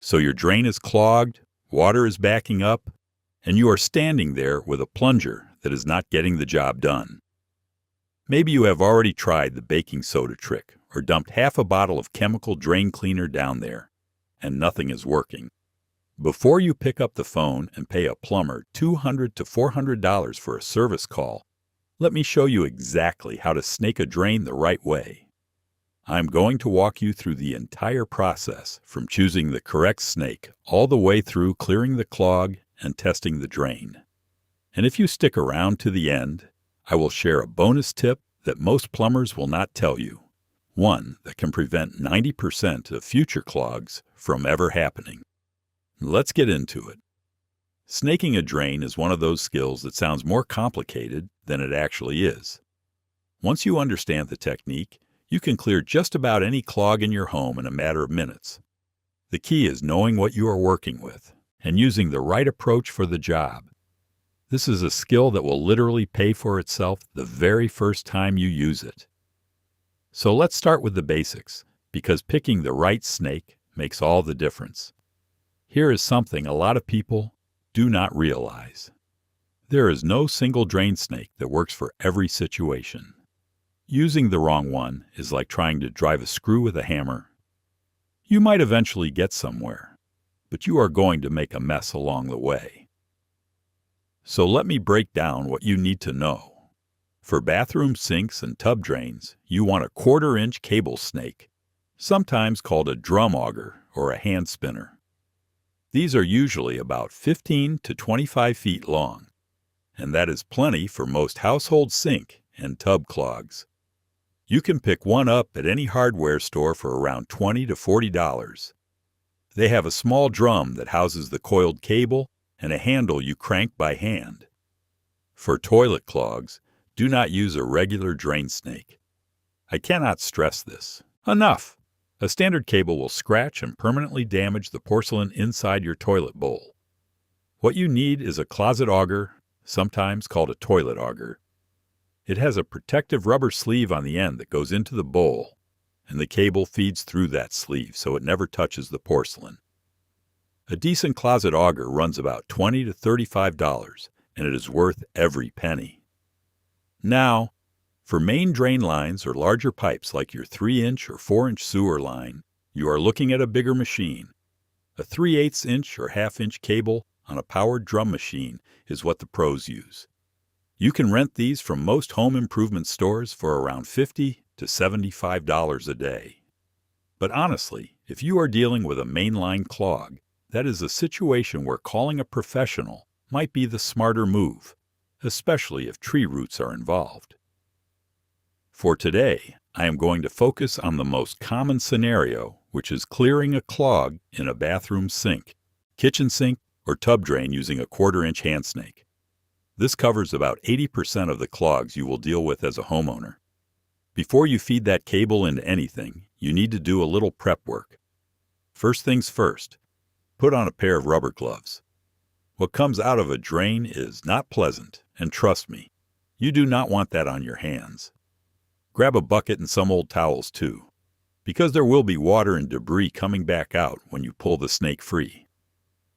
So your drain is clogged, water is backing up, and you are standing there with a plunger that is not getting the job done. Maybe you have already tried the baking soda trick or dumped half a bottle of chemical drain cleaner down there, and nothing is working. Before you pick up the phone and pay a plumber $200 to $400 for a service call, let me show you exactly how to snake a drain the right way. I'm going to walk you through the entire process from choosing the correct snake all the way through clearing the clog and testing the drain. And if you stick around to the end, I will share a bonus tip that most plumbers will not tell you. One that can prevent 90% of future clogs from ever happening. Let's get into it. Snaking a drain is one of those skills that sounds more complicated than it actually is. Once you understand the technique, you can clear just about any clog in your home in a matter of minutes. The key is knowing what you are working with and using the right approach for the job. This is a skill that will literally pay for itself the very first time you use it. So let's start with the basics, because picking the right snake makes all the difference. Here is something a lot of people do not realize. There is no single drain snake that works for every situation. Using the wrong one is like trying to drive a screw with a hammer. You might eventually get somewhere, but you are going to make a mess along the way. So let me break down what you need to know. For bathroom sinks and tub drains, you want a 1/4-inch cable snake, sometimes called a drum auger or a hand spinner. These are usually about 15 to 25 feet long, and that is plenty for most household sink and tub clogs. You can pick one up at any hardware store for around $20 to $40. They have a small drum that houses the coiled cable and a handle you crank by hand. For toilet clogs, do not use a regular drain snake. I cannot stress this enough. A standard cable will scratch and permanently damage the porcelain inside your toilet bowl. What you need is a closet auger, sometimes called a toilet auger. It has a protective rubber sleeve on the end that goes into the bowl, and the cable feeds through that sleeve so it never touches the porcelain. A decent closet auger runs about $20 to $35, and it is worth every penny. Now, for main drain lines or larger pipes like your 3-inch or 4-inch sewer line, you are looking at a bigger machine. A 3/8-inch or 1/2-inch cable on a powered drum machine is what the pros use. You can rent these from most home improvement stores for around $50 to $75 a day. But honestly, if you are dealing with a mainline clog, that is a situation where calling a professional might be the smarter move, especially if tree roots are involved. For today, I am going to focus on the most common scenario, which is clearing a clog in a bathroom sink, kitchen sink, or tub drain using a 1/4-inch hand snake. This covers about 80% of the clogs you will deal with as a homeowner. Before you feed that cable into anything, you need to do a little prep work. First things first, put on a pair of rubber gloves. What comes out of a drain is not pleasant, and trust me, you do not want that on your hands. Grab a bucket and some old towels too, because there will be water and debris coming back out when you pull the snake free.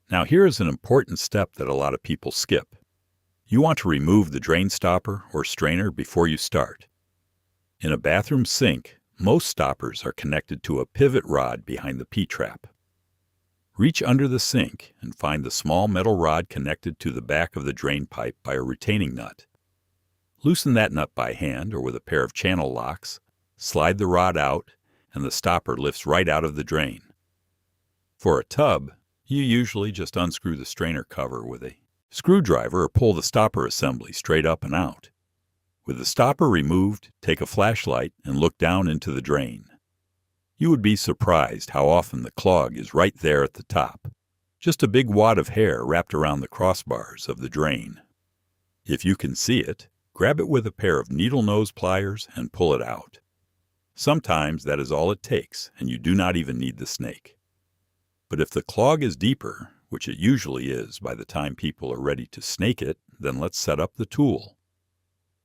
Now here is an important step that a lot of people skip. You want to remove the drain stopper or strainer before you start. In a bathroom sink, most stoppers are connected to a pivot rod behind the P-trap. Reach under the sink and find the small metal rod connected to the back of the drain pipe by a retaining nut. Loosen that nut by hand or with a pair of channel locks, slide the rod out, and the stopper lifts right out of the drain. For a tub, you usually just unscrew the strainer cover with a screwdriver or pull the stopper assembly straight up and out. With the stopper removed, take a flashlight and look down into the drain. You would be surprised how often the clog is right there at the top, just a big wad of hair wrapped around the crossbars of the drain. If you can see it, grab it with a pair of needle nose pliers and pull it out. Sometimes that is all it takes, and you do not even need the snake. But if the clog is deeper, which it usually is by the time people are ready to snake it, then let's set up the tool.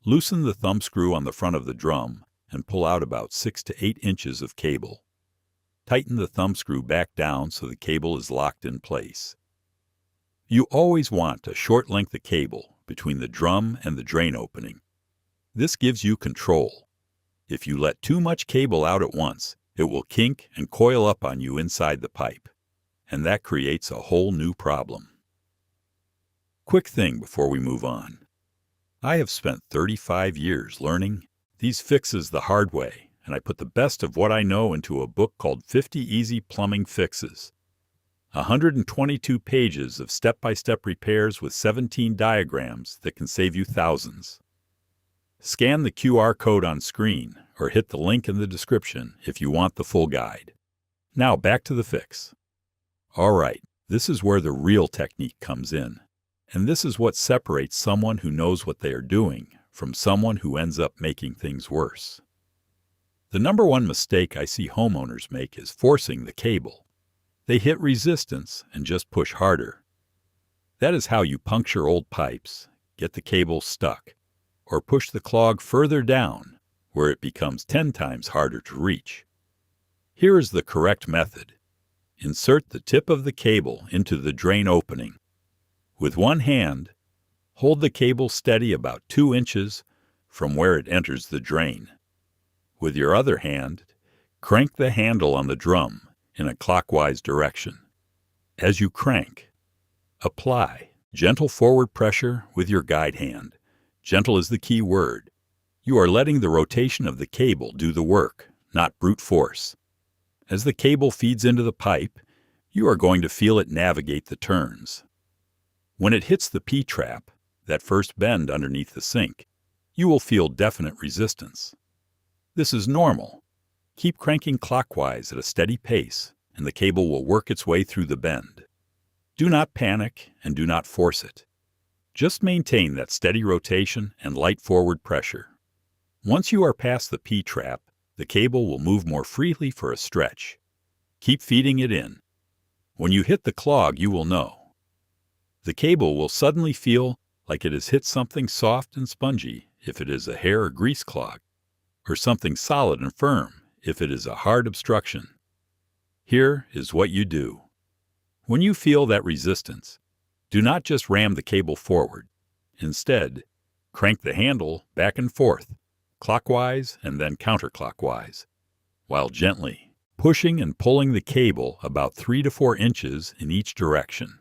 Loosen the thumb screw on the front of the drum and pull out about 6 to 8 inches of cable. tighten the thumb screw back down so the cable is locked in place. You always want a short length of cable between the drum and the drain opening. This gives you control. If you let too much cable out at once, it will kink and coil up on you inside the pipe, and that creates a whole new problem. Quick thing before we move on. I have spent 35 years learning these fixes the hard way, and I put the best of what I know into a book called 50 Easy Plumbing Fixes. 122 pages of step-by-step repairs with 17 diagrams that can save you thousands. Scan the QR code on screen or hit the link in the description if you want the full guide. Now back to the fix. All right, this is where the real technique comes in. And this is what separates someone who knows what they are doing from someone who ends up making things worse. The number one mistake I see homeowners make is forcing the cable. They hit resistance and just push harder. That is how you puncture old pipes, get the cable stuck, or push the clog further down where it becomes 10 times harder to reach. Here is the correct method. Insert the tip of the cable into the drain opening. With one hand, hold the cable steady about 2 inches from where it enters the drain. With your other hand, crank the handle on the drum in a clockwise direction. As you crank, apply gentle forward pressure with your guide hand. Gentle is the key word. You are letting the rotation of the cable do the work, not brute force. As the cable feeds into the pipe, you are going to feel it navigate the turns. When it hits the P-trap, that first bend underneath the sink, you will feel definite resistance. This is normal. Keep cranking clockwise at a steady pace, and the cable will work its way through the bend. Do not panic and do not force it. Just maintain that steady rotation and light forward pressure. Once you are past the P-trap, the cable will move more freely for a stretch. Keep feeding it in. When you hit the clog, you will know. The cable will suddenly feel like it has hit something soft and spongy if it is a hair or grease clog, or something solid and firm if it is a hard obstruction. Here is what you do. When you feel that resistance, do not just ram the cable forward. Instead, crank the handle back and forth, clockwise and then counterclockwise, while gently pushing and pulling the cable about 3 to 4 inches in each direction.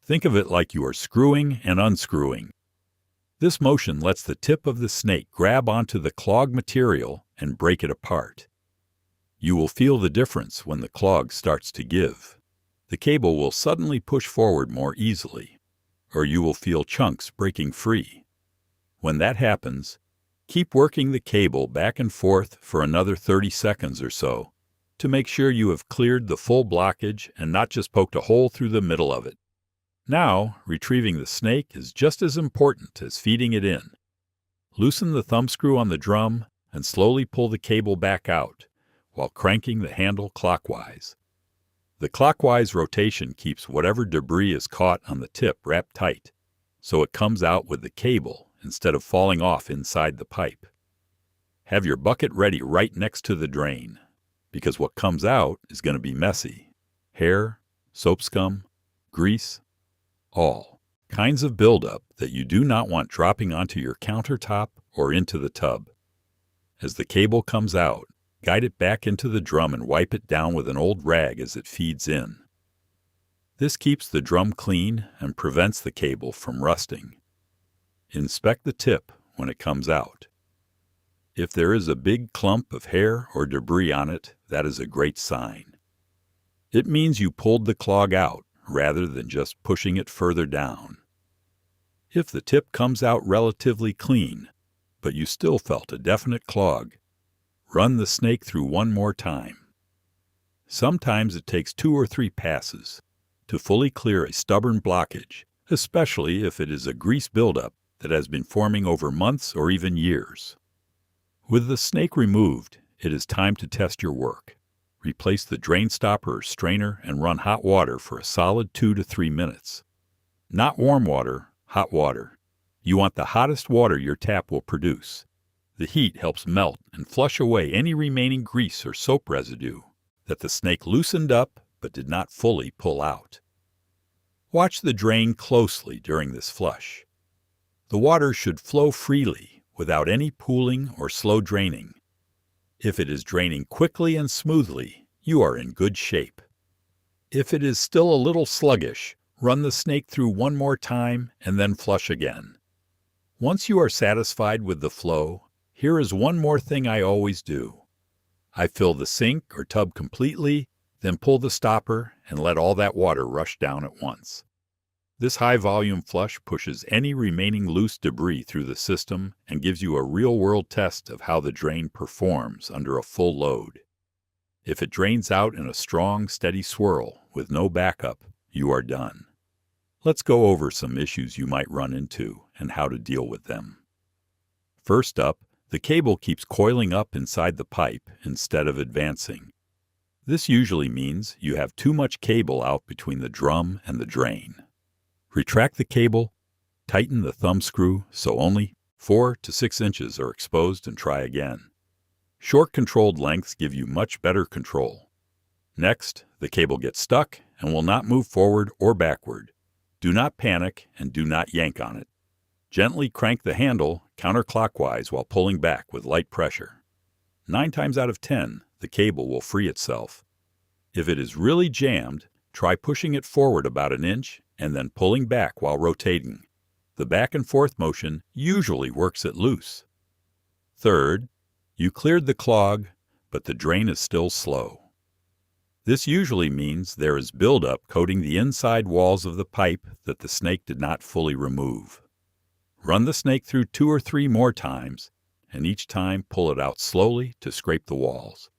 Think of it like you are screwing and unscrewing. This motion lets the tip of the snake grab onto the clog material and break it apart. You will feel the difference when the clog starts to give. The cable will suddenly push forward more easily, or you will feel chunks breaking free. When that happens, keep working the cable back and forth for another 30 seconds or so to make sure you have cleared the full blockage and not just poked a hole through the middle of it. Now, retrieving the snake is just as important as feeding it in. Loosen the thumb screw on the drum and slowly pull the cable back out while cranking the handle clockwise. The clockwise rotation keeps whatever debris is caught on the tip wrapped tight, so it comes out with the cable instead of falling off inside the pipe. Have your bucket ready right next to the drain, because what comes out is going to be messy. Hair, soap scum, grease, all kinds of buildup that you do not want dropping onto your countertop or into the tub. As the cable comes out, guide it back into the drum and wipe it down with an old rag as it feeds in. This keeps the drum clean and prevents the cable from rusting. Inspect the tip when it comes out. If there is a big clump of hair or debris on it, that is a great sign. It means you pulled the clog out rather than just pushing it further down. If the tip comes out relatively clean, but you still felt a definite clog, run the snake through one more time. Sometimes it takes 2 or 3 passes to fully clear a stubborn blockage, especially if it is a grease buildup that has been forming over months or even years. With the snake removed, it is time to test your work. Replace the drain stopper or strainer and run hot water for a solid 2 to 3 minutes. Not warm water, hot water. You want the hottest water your tap will produce. The heat helps melt and flush away any remaining grease or soap residue that the snake loosened up but did not fully pull out. Watch the drain closely during this flush. The water should flow freely without any pooling or slow draining. If it is draining quickly and smoothly, you are in good shape. If it is still a little sluggish, run the snake through one more time and then flush again. Once you are satisfied with the flow, here is one more thing I always do. I fill the sink or tub completely, then pull the stopper and let all that water rush down at once. This high-volume flush pushes any remaining loose debris through the system and gives you a real-world test of how the drain performs under a full load. If it drains out in a strong, steady swirl with no backup, you are done. Let's go over some issues you might run into and how to deal with them. First up, the cable keeps coiling up inside the pipe instead of advancing. This usually means you have too much cable out between the drum and the drain. Retract the cable, tighten the thumb screw so only 4 to 6 inches are exposed, and try again. Short controlled lengths give you much better control. Next, the cable gets stuck and will not move forward or backward. Do not panic and do not yank on it. Gently crank the handle counterclockwise while pulling back with light pressure. 9 times out of 10, the cable will free itself. If it is really jammed, try pushing it forward about an inch and then pulling back while rotating. The back and forth motion usually works it loose. Third, you cleared the clog, but the drain is still slow. This usually means there is buildup coating the inside walls of the pipe that the snake did not fully remove. Run the snake through 2 or 3 more times, and each time pull it out slowly to scrape the walls.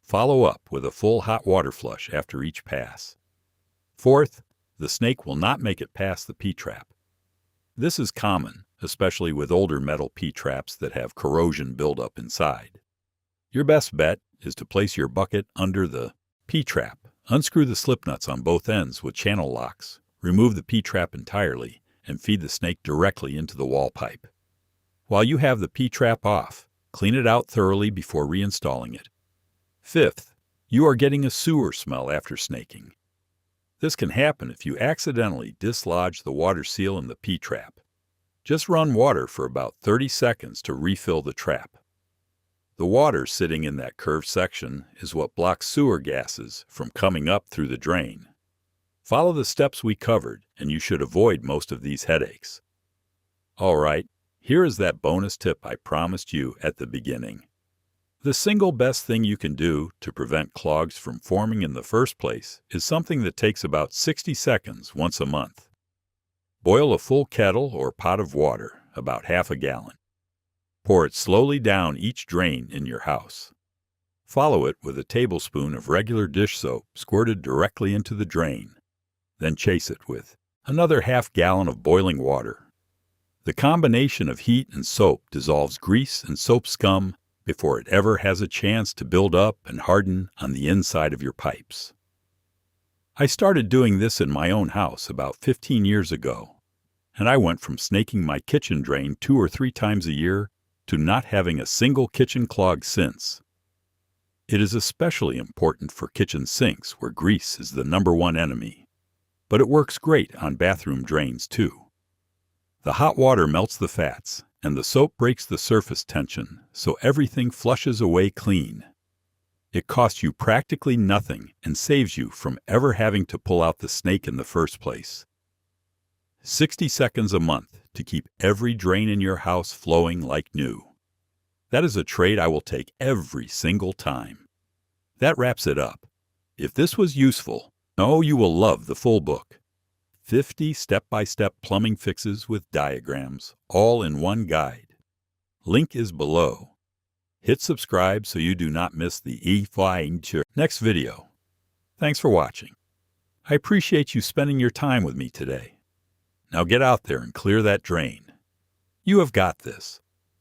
Follow up with a full hot water flush after each pass. Fourth, the snake will not make it past the P-trap. This is common, especially with older metal P-traps that have corrosion buildup inside. Your best bet is to place your bucket under the P-trap. Unscrew the slip nuts on both ends with channel locks, remove the P-trap entirely, and feed the snake directly into the wall pipe. While you have the P-trap off, clean it out thoroughly before reinstalling it. Fifth, you are getting a sewer smell after snaking. This can happen if you accidentally dislodge the water seal in the P-trap. Just run water for about 30 seconds to refill the trap. The water sitting in that curved section is what blocks sewer gases from coming up through the drain. Follow the steps we covered, and you should avoid most of these headaches. All right, here is that bonus tip I promised you at the beginning. The single best thing you can do to prevent clogs from forming in the first place is something that takes about 60 seconds once a month. Boil a full kettle or pot of water, about half a gallon. Pour it slowly down each drain in your house. Follow it with a tablespoon of regular dish soap squirted directly into the drain. Then chase it with another half gallon of boiling water. The combination of heat and soap dissolves grease and soap scum before it ever has a chance to build up and harden on the inside of your pipes. I started doing this in my own house about 15 years ago, and I went from snaking my kitchen drain 2 or 3 times a year to not having a single kitchen clog since. It is especially important for kitchen sinks where grease is the #1 enemy, but it works great on bathroom drains too. The hot water melts the fats, and the soap breaks the surface tension, so everything flushes away clean. It costs you practically nothing and saves you from ever having to pull out the snake in the first place. 60 seconds a month to keep every drain in your house flowing like new. That is a trade I will take every single time. That wraps it up. If this was useful, you will love the full book. 50 step-by-step plumbing fixes with diagrams, all in one guide. Link is below. Hit subscribe so you do not miss the next video. Thanks for watching. I appreciate you spending your time with me today. Now get out there and clear that drain. You have got this.